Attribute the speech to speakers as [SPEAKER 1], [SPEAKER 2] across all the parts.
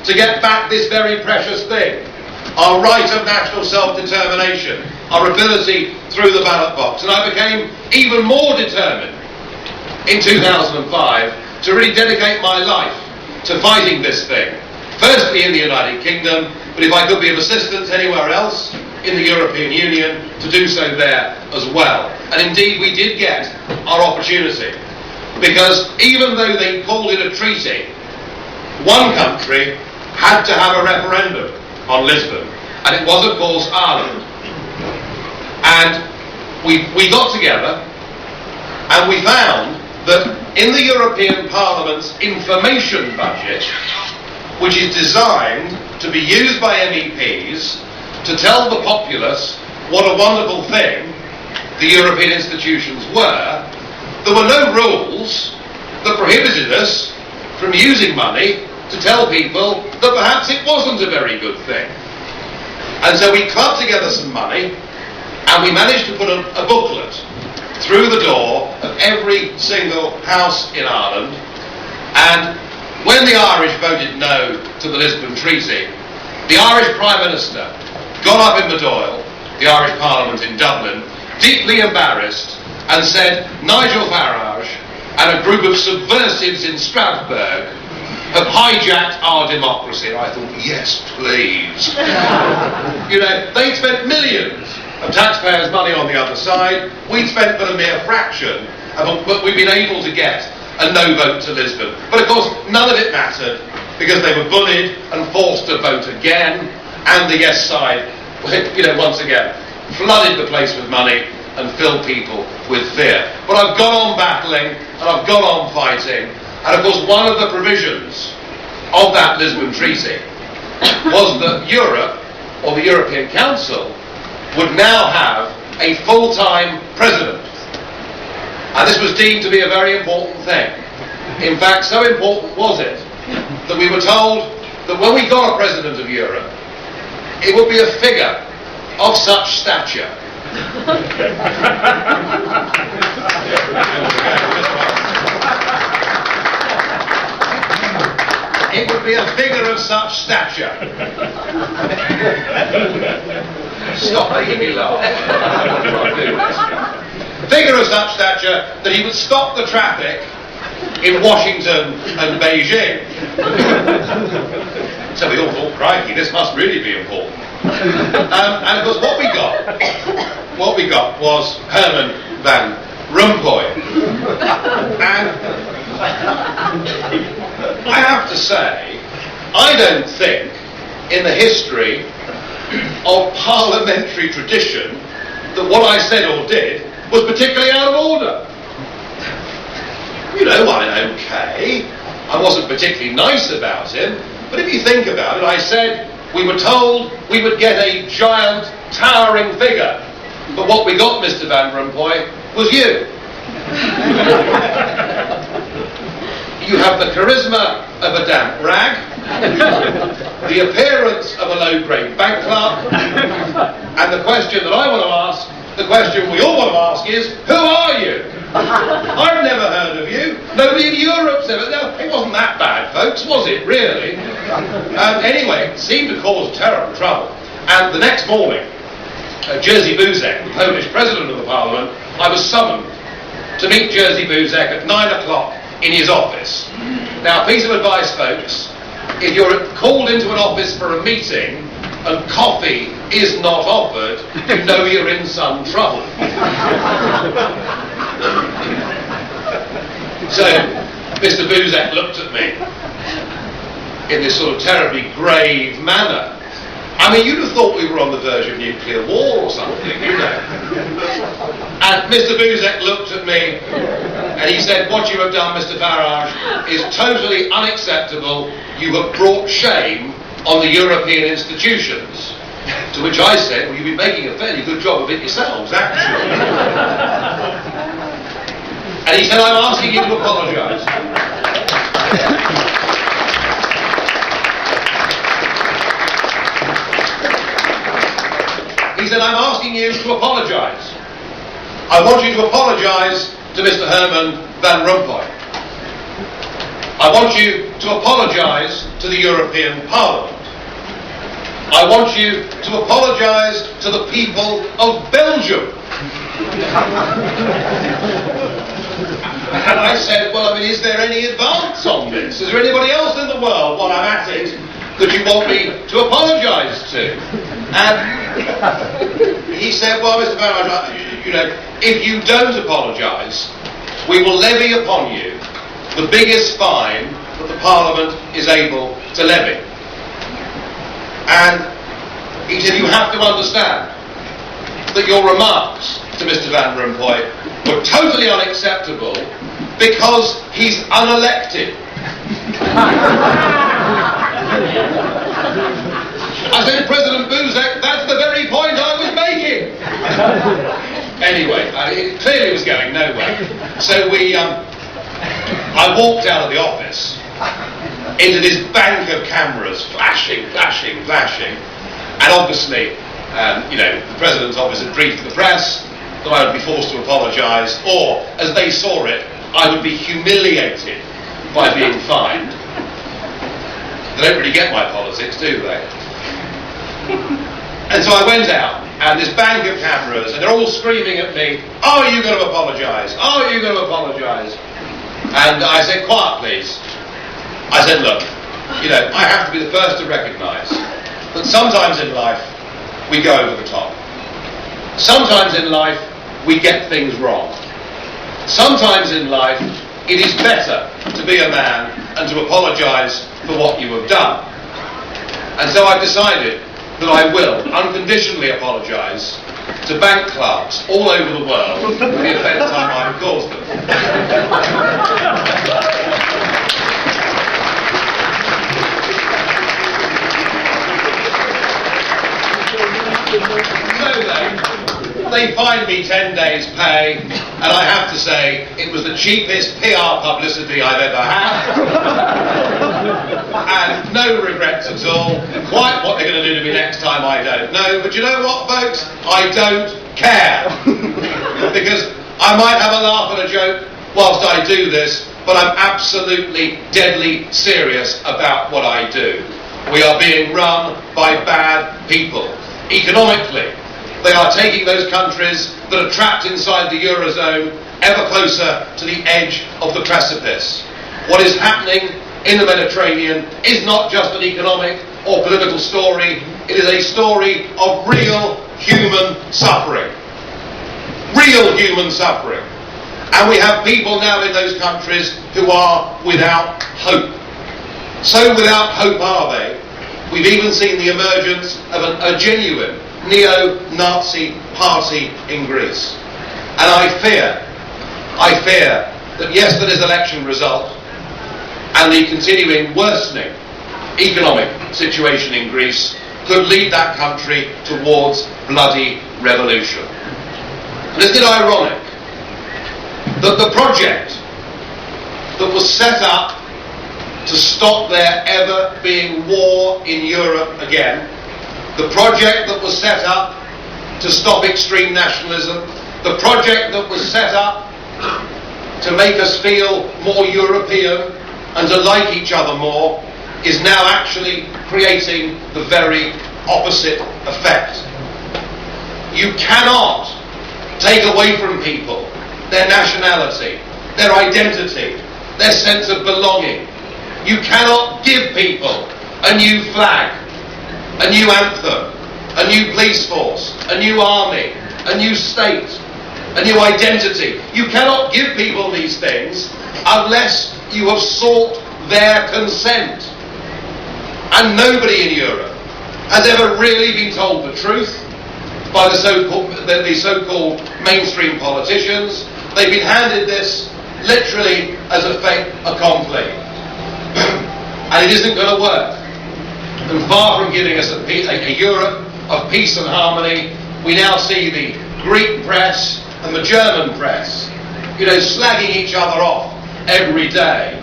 [SPEAKER 1] to get back this very precious thing, our right of national self-determination, our ability through the ballot box. And I became even more determined in 2005 to really dedicate my life to fighting this thing. Firstly in the United Kingdom, but if I could be of assistance anywhere else in the European Union, to do so there as well. And indeed we did get our opportunity, because even though they called it a treaty, one country had to have a referendum on Lisbon, and it was of course Ireland. And we got together and we found that in the European Parliament's information budget, which is designed to be used by MEPs to tell the populace what a wonderful thing the European institutions were, there were no rules that prohibited us from using money to tell people that perhaps it wasn't a very good thing. And so we clubbed together some money and we managed to put a booklet through the door of every single house in Ireland. And when the Irish voted no to the Lisbon Treaty, the Irish Prime Minister got up in Madoyle, the Irish Parliament in Dublin, deeply embarrassed, and said, "Nigel Farage and a group of subversives in Strasbourg have hijacked our democracy." And I thought, yes, please. You know, they'd spent millions of taxpayers' money on the other side. We'd spent but a mere fraction, but we'd been able to get a no vote to Lisbon. But of course, none of it mattered, because they were bullied and forced to vote again, and the yes side, you know, once again, flooded the place with money and filled people with fear. But I've gone on battling, and I've gone on fighting, and of course one of the provisions of that Lisbon Treaty was that Europe, or the European Council, would now have a full-time president. And this was deemed to be a very important thing. In fact, so important was it that we were told that when we got a president of Europe, it would be a figure of such stature. It would be a figure of such stature. Stop making me laugh. Figure of such stature that he would stop the traffic in Washington and Beijing. So we all thought, crikey, this must really be important. And of course what we got was Herman Van Rompuy. And I have to say, I don't think in the history of parliamentary tradition that what I said or did was particularly out of order. You know, I'm okay. I wasn't particularly nice about him, but if you think about it, I said we were told we would get a giant, towering figure, but what we got, Mr. Van Rompuy, was you. You have the charisma of a damp rag, the appearance of a low-grade bank clerk, and the question that I want to ask, the question we all want to ask is, who are you? I've never heard of you. Nobody in Europe's ever. No, it wasn't that bad, folks, was it, really? Anyway, it seemed to cause terrible trouble. And the next morning, Jerzy Buzek, the Polish president of the Parliament, I was summoned to meet Jerzy Buzek at 9 o'clock in his office. Now, a piece of advice, folks, if you're called into an office for a meeting and coffee is not offered, you know you're in some trouble. So, Mr. Buzek looked at me in this sort of terribly grave manner. I mean, you'd have thought we were on the verge of nuclear war or something, you know. And Mr. Buzek looked at me and he said, "What you have done, Mr. Farage, is totally unacceptable. You have brought shame on the European institutions." To which I said, "Well, you've been making a fairly good job of it yourselves, actually." And he said, "I'm asking you to apologise." He said, "I'm asking you to apologise. I want you to apologise to Mr. Herman Van Rompuy. I want you to apologise to the European Parliament. I want you to apologise to the people of Belgium. And I said, well, I mean, is there any advance on this? Is there anybody else in the world, while I'm at it, that you want me to apologise to? And he said, well, Mr. Farage, you know, if you don't apologise, we will levy upon you the biggest fine that the Parliament is able to levy. And he said, you have to understand that your remarks to Mr. Van Rompuy were totally unacceptable because he's unelected. I said, President Buzek, that's the very point I was making. Anyway, it clearly was going nowhere. So I walked out of the office into this bank of cameras, flashing. And obviously, you know, the President's office had briefed the press that I would be forced to apologise, or, as they saw it, I would be humiliated by being fined. They don't really get my politics, do they? And so I went out, and this bank of cameras, and they're all screaming at me, "Oh, are you going to apologise? Oh, are you going to apologise?" And I said, "Quiet, please." I said, "Look, you know, I have to be the first to recognise that sometimes in life we go over the top. Sometimes in life we get things wrong. Sometimes in life it is better to be a man and to apologise for what you have done. And so I've decided that I will unconditionally apologise to bank clerks all over the world for the offence I might have caused them." So they fined me 10 days' pay, and I have to say it was the cheapest PR publicity I've ever had. And no regrets at all. Quite what they're going to do to me next time, I don't know. But you know what, folks? I don't care. Because I might have a laugh and a joke whilst I do this, but I'm absolutely deadly serious about what I do. We are being run by bad people. Economically, they are taking those countries that are trapped inside the Eurozone ever closer to the edge of the precipice. What is happening in the Mediterranean is not just an economic or political story, it is a story of real human suffering. Real human suffering. And we have people now in those countries who are without hope. So without hope are they. We've even seen the emergence of a genuine neo-Nazi party in Greece. And I fear that yesterday's election result and the continuing worsening economic situation in Greece could lead that country towards bloody revolution. And isn't it ironic that the project that was set up to stop there ever being war in Europe again, the project that was set up to stop extreme nationalism, the project that was set up to make us feel more European and to like each other more, is now actually creating the very opposite effect. You cannot take away from people their nationality, their identity, their sense of belonging. You cannot give people a new flag, a new anthem, a new police force, a new army, a new state, a new identity. You cannot give people these things unless you have sought their consent. And nobody in Europe has ever really been told the truth by the so-called mainstream politicians. They've been handed this literally as a fait accompli. And it isn't going to work. And far from giving us a Europe of peace and harmony, we now see the Greek press and the German press, slagging each other off every day.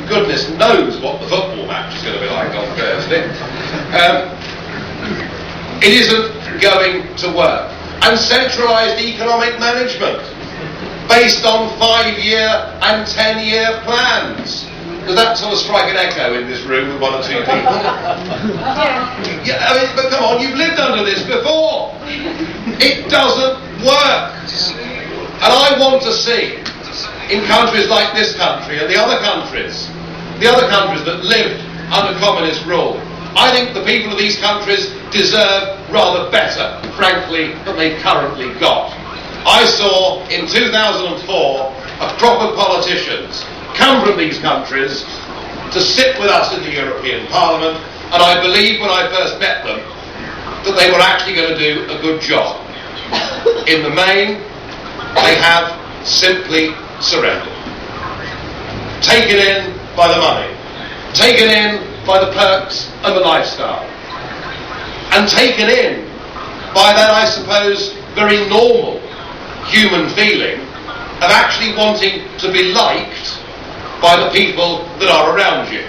[SPEAKER 1] Goodness knows what the football match is going to be like on Thursday. It isn't going to work. And centralised economic management based on 5-year and 10-year plans. Does that sort of strike an echo in this room with one or two people? Yeah, I mean, but come on, you've lived under this before. It doesn't work. And I want to see, in countries like this country and the other countries that lived under communist rule, I think the people of these countries deserve rather better, frankly, than they've currently got. I saw in 2004 a crop of politicians come from these countries to sit with us in the European Parliament, and I believe when I first met them that they were actually going to do a good job. In the main, they have simply surrendered. Taken in by the money, taken in by the perks and the lifestyle, and taken in by that, I suppose, very normal human feeling of actually wanting to be liked by the people that are around you.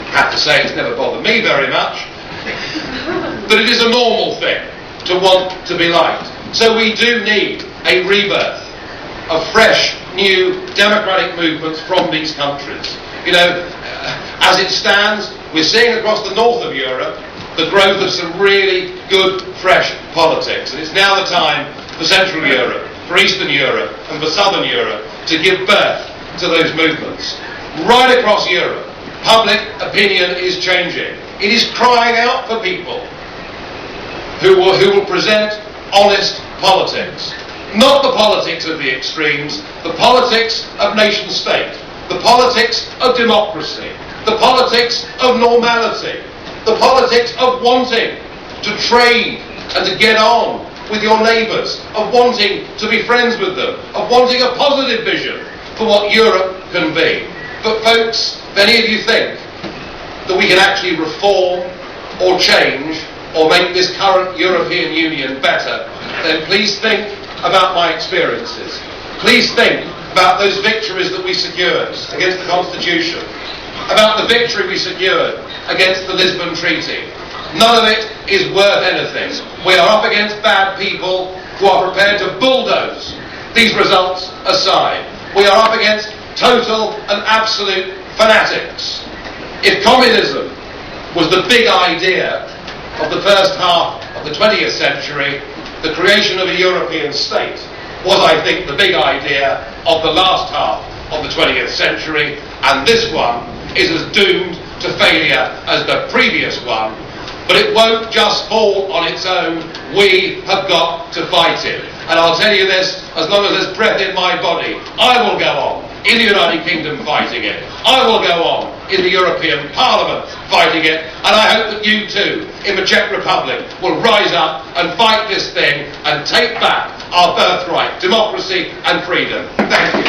[SPEAKER 1] I have to say it's never bothered me very much, but it is a normal thing to want to be liked. So we do need a rebirth of fresh, new democratic movements from these countries. You know, as it stands, we're seeing across the north of Europe the growth of some really good, fresh politics. And it's now the time for Central Europe, for Eastern Europe, and for Southern Europe to give birth to those movements. Right across Europe, public opinion is changing. It is crying out for people who will present honest politics. Not the politics of the extremes, the politics of nation state, the politics of democracy, the politics of normality, the politics of wanting to trade and to get on with your neighbours, of wanting to be friends with them, of wanting a positive vision for what Europe can be. But folks, if any of you think that we can actually reform or change or make this current European Union better, then please think about my experiences. Please think about those victories that we secured against the Constitution, about the victory we secured against the Lisbon Treaty. None of it is worth anything. We are up against bad people who are prepared to bulldoze these results aside. We are up against total and absolute fanatics. If communism was the big idea of the first half of the 20th century, the creation of a European state was, I think, the big idea of the last half of the 20th century, and this one is as doomed to failure as the previous one. But it won't just fall on its own. We have got to fight it. And I'll tell you this, as long as there's breath in my body, I will go on in the United Kingdom fighting it. I will go on in the European Parliament fighting it. And I hope that you too, in the Czech Republic, will rise up and fight this thing and take back our birthright, democracy and freedom. Thank you.